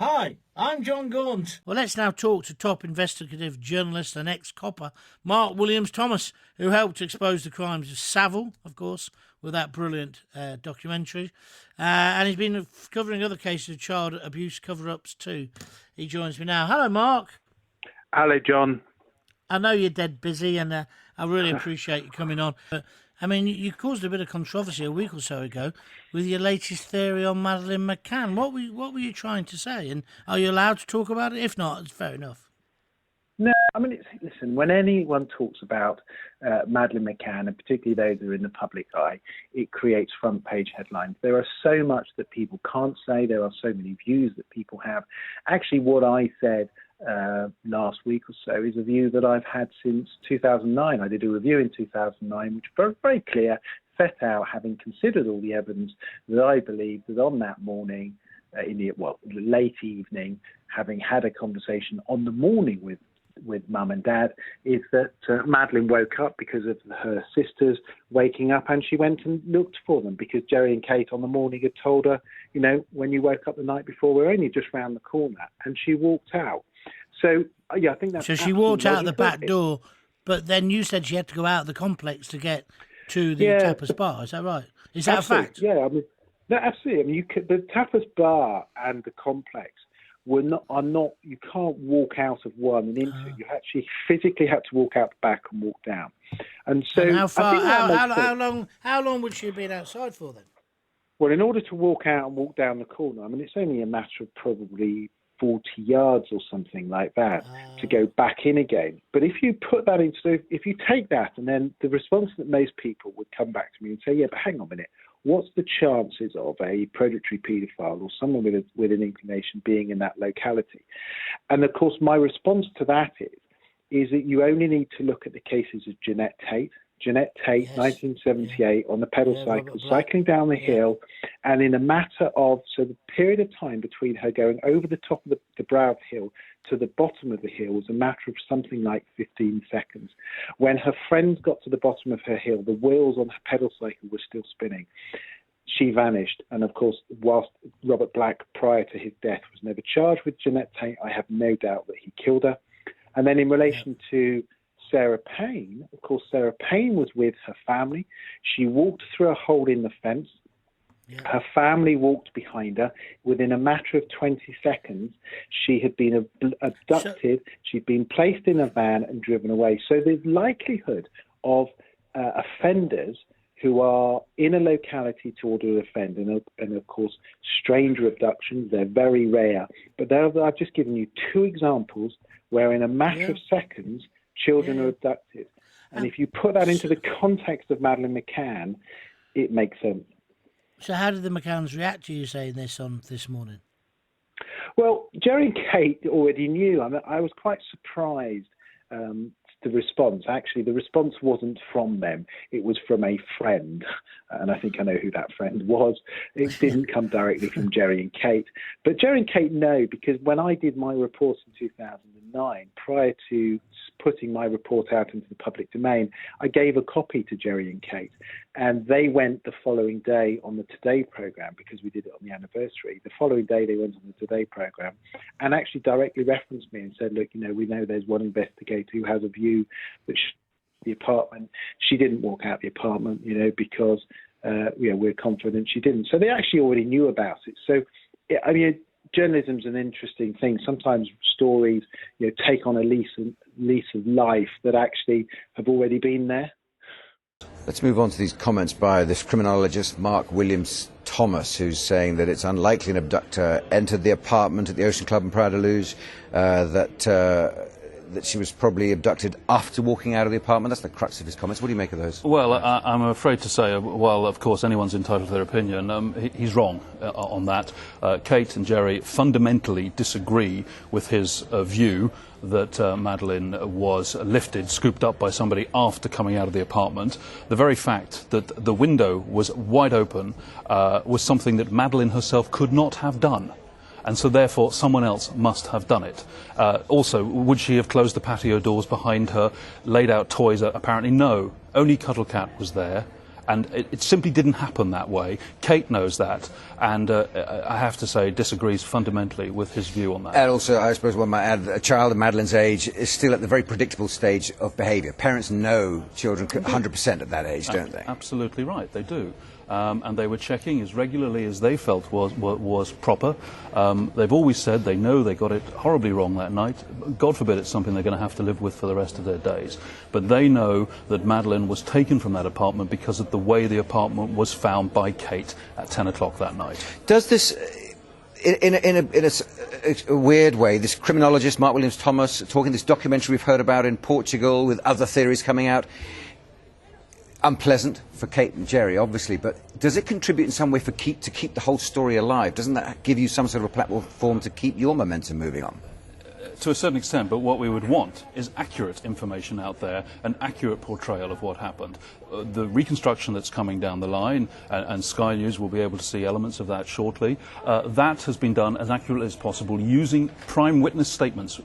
Hi, I'm John Gaunt. Well, let's now talk to top investigative journalist and ex-copper Mark Williams-Thomas, who helped expose the crimes of Savile, of course, with that brilliant documentary. And he's been covering other cases of child abuse cover-ups too. He joins me now. Hello, Mark. Hello, John. I know you're dead busy, and I really appreciate you coming on. But, I mean, you caused a bit of controversy a week or so ago with your latest theory on Madeleine McCann. What were you trying to say? And are you allowed to talk about it? If not, it's fair enough. No, I mean, listen, when anyone talks about Madeleine McCann, and particularly those who are in the public eye, it creates front-page headlines. There are so much that people can't say. There are so many views that people have. Actually, what I said last week or so is a view that I've had since 2009. I did a review in 2009, which was very clear, set out, having considered all the evidence, that I believed that on that morning, in the late evening, having had a conversation on the morning with Mum and Dad, is that Madeleine woke up because of her sisters waking up, and she went and looked for them because Jerry and Kate on the morning had told her, you know, when you woke up the night before, we're only just round the corner, and she walked out. So, yeah, I think that's... So she walked out the back door, but then you said she had to go out of the complex to get to the Tapas Bar. Is that right? Is that a fact? Yeah, I mean, no, absolutely. I mean, the Tapas Bar and the complex you can't walk out of one and into it. You actually physically had to walk out the back and walk down. And so... And how long would she have been outside for then? Well, in order to walk out and walk down the corner, I mean, it's only a matter of probably 40 yards or something like that to go back in again. But if you put that if you take that, and then the response that most people would come back to me and say, yeah, but hang on a minute, what's the chances of a predatory paedophile or someone with an inclination being in that locality? And of course, my response to that is that you only need to look at the cases of Jeanette Tate. Jeanette Tate, yes. 1978, on the pedal cycle, cycling down the hill, and in a matter of, so the period of time between her going over the top of the brow of the hill to the bottom of the hill was a matter of something like 15 seconds. When her friends got to the bottom of her hill, the wheels on her pedal cycle were still spinning. She vanished, and of course, whilst Robert Black, prior to his death, was never charged with Jeanette Tate, I have no doubt that he killed her. And then in relation to Sarah Payne, of course, Sarah Payne was with her family. She walked through a hole in the fence. Yeah. Her family walked behind her. Within a matter of 20 seconds, she had been abducted. She'd been placed in a van and driven away. So the likelihood of offenders who are in a locality to order to offend, and of course, stranger abductions, they're very rare. But I've just given you two examples where in a matter of seconds, children are abducted. And if you put that into the context of Madeleine McCann, it makes sense. So how did the McCanns react to you saying this on this morning? Well, Jerry and Kate already knew. I mean, I was quite surprised the response. Actually, the response wasn't from them. It was from a friend, and I think I know who that friend was. It didn't come directly from Jerry and Kate. But Jerry and Kate know, because when I did my report in 2009, prior to putting my report out into the public domain, I gave a copy to Jerry and Kate, and they went the following day on the Today programme, because we did it on the anniversary. The following day they went on the Today programme and actually directly referenced me and said, look, you know, we know there's one investigator who has a view that the apartment, she didn't walk out the apartment, you know, because we're confident she didn't. So they actually already knew about it. So, I mean, journalism's an interesting thing. Sometimes stories, you know, take on a lease of life that actually have already been there. Let's move on to these comments by this criminologist, Mark Williams-Thomas, who's saying that it's unlikely an abductor entered the apartment at the Ocean Club in Praia da Luz, that she was probably abducted after walking out of the apartment. That's the crux of his comments. What do you make of those? Well, I'm afraid to say, while of course anyone's entitled to their opinion, he's wrong on that. Kate and Jerry fundamentally disagree with his view that Madeleine was lifted, scooped up by somebody after coming out of the apartment. The very fact that the window was wide open was something that Madeleine herself could not have done. And so therefore someone else must have done it. Also, would she have closed the patio doors behind her, laid out toys? Apparently no. Only Cuddle Cat was there. And it simply didn't happen that way. Kate knows that, and I have to say disagrees fundamentally with his view on that. And also, I suppose one might add that a child of Madeleine's age is still at the very predictable stage of behaviour. Parents know children 100% at that age, don't they? Absolutely right, they do. And they were checking as regularly as they felt was proper. They've always said they know they got it horribly wrong that night. God forbid it's something they're going to have to live with for the rest of their days. But they know that Madeleine was taken from that apartment because of the way the apartment was found by Kate at 10 o'clock that night. Does this, in a weird way, this criminologist, Mark Williams-Thomas, talking this documentary we've heard about in Portugal with other theories coming out, unpleasant for Kate and Jerry, obviously, but does it contribute in some way to keep the whole story alive? Doesn't that give you some sort of a platform to keep your momentum moving on? To a certain extent, but what we would want is accurate information out there, an accurate portrayal of what happened. The reconstruction that's coming down the line, and Sky News will be able to see elements of that shortly, that has been done as accurately as possible using primary witness statements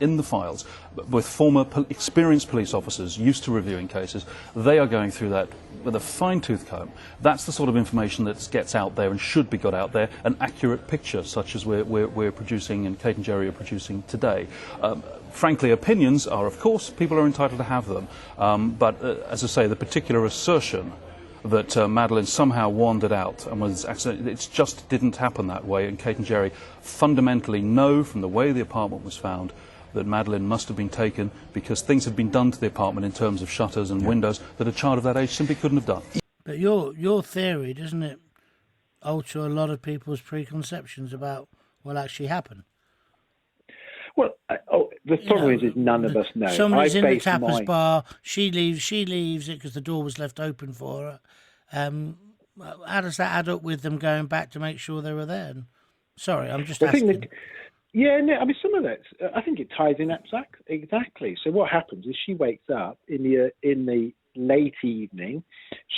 in the files with former experienced police officers used to reviewing cases. They are going through that with a fine-tooth comb. That's the sort of information that gets out there and should be got out there, an accurate picture such as we're producing and Kate and Jerry are producing today. Frankly, opinions are, of course, people are entitled to have them, but as I say, the particular assertion that Madeleine somehow wandered out and was accidentally, it just didn't happen that way, and Kate and Jerry fundamentally know from the way the apartment was found that Madeleine must have been taken because things had been done to the apartment in terms of shutters and windows that a child of that age simply couldn't have done. But your theory, doesn't it alter a lot of people's preconceptions about what actually happened? Well, the problem is none of us know. Somebody's in the tapas bar. She leaves it because the door was left open for her. How does that add up with them going back to make sure they were there? Sorry, I'm just asking. I mean, some of that, I think it ties in exactly. So what happens is she wakes up in the late evening.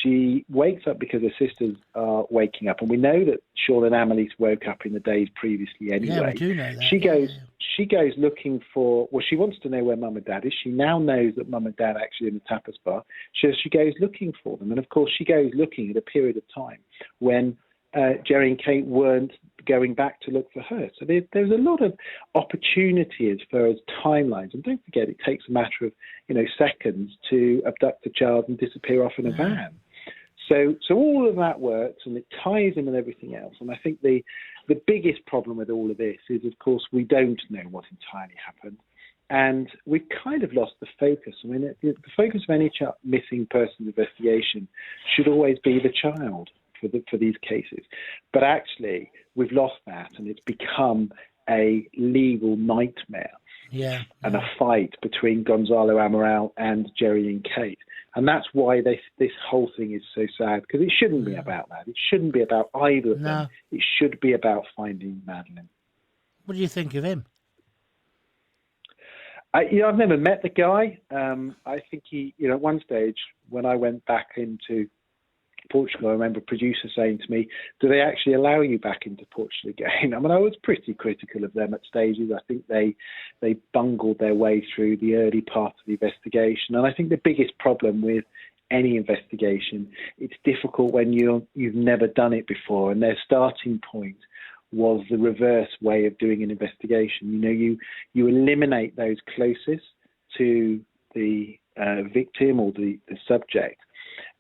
She wakes up because her sisters are waking up, and we know that Sean and Annalise woke up in the days previously anyway. Yeah, we do know that. She goes looking for, well, she wants to know where Mum and Dad is. She now knows that Mum and Dad are actually in the tapas bar. So she goes looking for them. And, of course, she goes looking at a period of time when Jerry and Kate weren't going back to look for her. So there's a lot of opportunity as far as timelines. And don't forget, it takes a matter of, seconds to abduct a child and disappear off in a van. So all of that works, and it ties in with everything else. And I think the biggest problem with all of this is, of course, we don't know what entirely happened. And we've kind of lost the focus. I mean, the focus of any missing person investigation should always be the child for these cases. But actually, we've lost that, and it's become a legal nightmare. And a fight between Gonzalo Amaral and Jerry and Kate. And that's why this whole thing is so sad, because it shouldn't be about that. It shouldn't be about either of them. It should be about finding Madeleine. What do you think of him? I've never met the guy. I think he, at one stage, when I went back into Portugal, I remember a producer saying to me, do they actually allow you back into Portugal again? I mean, I was pretty critical of them at stages. I think they bungled their way through the early part of the investigation. And I think the biggest problem with any investigation, it's difficult when you've never done it before, and their starting point was the reverse way of doing an investigation. You eliminate those closest to the victim or the subject,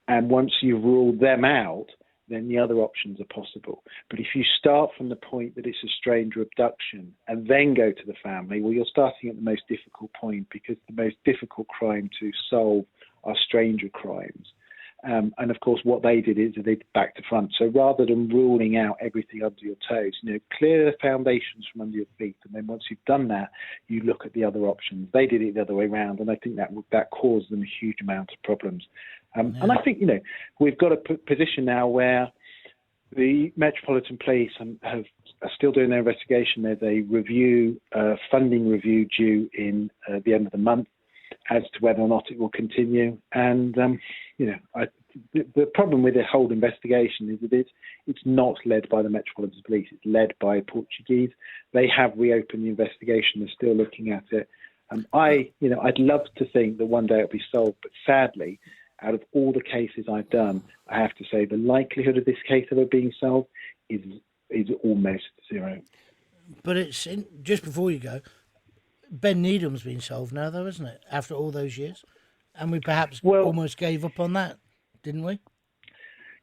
and once you've ruled them out, then the other options are possible. But if you start from the point that it's a stranger abduction and then go to the family, well, you're starting at the most difficult point, because the most difficult crime to solve are stranger crimes. And of course, what they did is they did back to front. So rather than ruling out everything under your toes, clear the foundations from under your feet. And then once you've done that, you look at the other options. They did it the other way around. And I think that caused them a huge amount of problems. And I think, we've got a position now where the Metropolitan Police are still doing their investigation. There's a funding review due in the end of the month as to whether or not it will continue. And, the problem with the whole investigation is that it's not led by the Metropolitan Police. It's led by Portuguese. They have reopened the investigation. They're still looking at it. I'd love to think that one day it'll be solved, but sadly, out of all the cases I've done, I have to say the likelihood of this case ever being solved is almost zero. But just before you go, Ben Needham's been solved now, though, isn't it? After all those years, and we perhaps almost gave up on that, didn't we?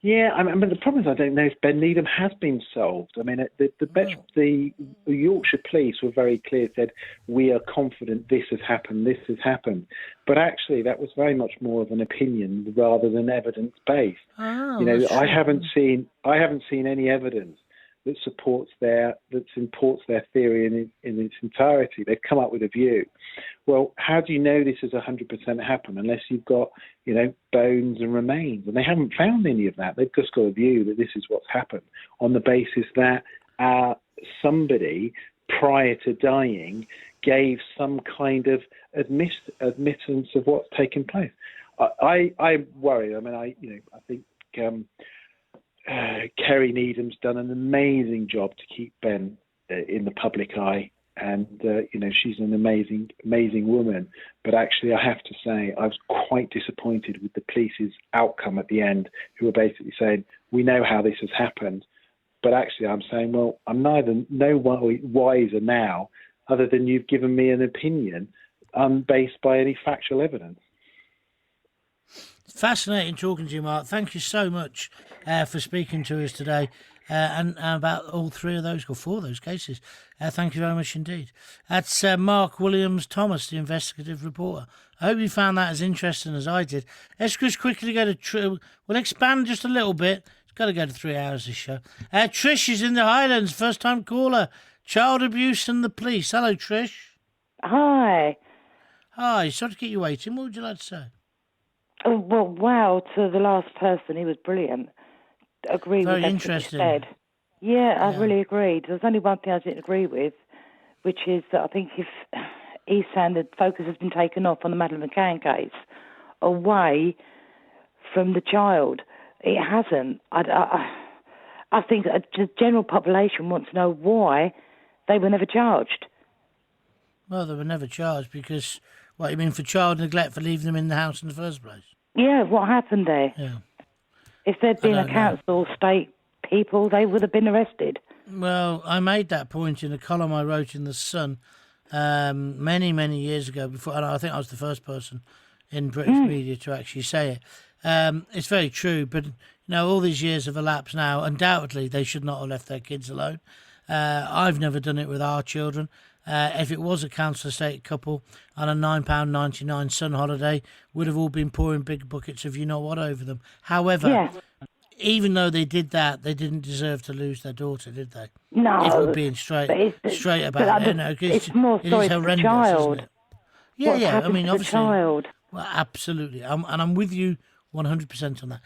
Yeah, I mean, the problem is I don't know if Ben Needham has been solved. I mean, the Yorkshire Police were very clear, said, we are confident this has happened. But actually, that was very much more of an opinion rather than evidence-based. Oh, you know, that's I true. haven't seen any evidence that supports their theory in its entirety. They've come up with a view. Well, how do you know this has 100% happened unless you've got, you know, bones and remains? And they haven't found any of that. They've just got a view that this is what's happened on the basis that somebody prior to dying gave some kind of admittance of what's taken place. I worry. I mean, I think Kerry Needham's done an amazing job to keep Ben in the public eye, and she's an amazing woman. But actually, I have to say, I was quite disappointed with the police's outcome at the end, who were basically saying, "We know how this has happened," but actually, I'm saying, well, I'm no wiser now, other than you've given me an opinion unbased by any factual evidence. Fascinating talking to you, Mark. Thank you so much for speaking to us today and about all three of those, or four of those cases. Thank you very much indeed. That's Mark Williams-Thomas, the investigative reporter. I hope you found that as interesting as I did. Let's just quickly go to... we'll expand just a little bit. It's got to go to 3 hours, this show. Trish is in the Highlands, first-time caller. Child abuse and the police. Hello, Trish. Hi. Hi. Sorry to keep you waiting. What would you like to say? Oh, well, wow, to the last person, he was brilliant. Agree Very with everything interesting. he said. Yeah, I really agreed. There's only one thing I didn't agree with, which is that I think if he's saying that focus has been taken off on the Madeleine McCann case away from the child. It hasn't. I think the general population wants to know why they were never charged. Well, they were never charged because... What, you mean for child neglect for leaving them in the house in the first place? Yeah, what happened there? Yeah. If there'd been a council, state people, they would have been arrested. Well, I made that point in a column I wrote in The Sun many, many years ago, before, and I think I was the first person in British media to actually say it. It's very true, but all these years have elapsed now. Undoubtedly, they should not have left their kids alone. I've never done it with our children. If it was a council estate couple on a £9.99 sun holiday, would have all been pouring big buckets of you-know-what over them. However, even though they did that, they didn't deserve to lose their daughter, did they? No. If we're being straight about it. It's more sorry for the child. Isn't it? Yeah. I mean, obviously. The child. Well, absolutely. I'm with you 100% on that.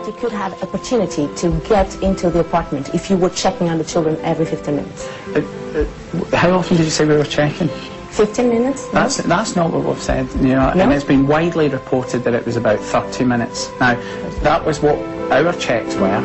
You could have opportunity to get into the apartment if you were checking on the children every 15 minutes. How often did you say we were checking? 15 minutes? No? That's not what we've said, no? And it's been widely reported that it was about 30 minutes. Now, that was what our checks were.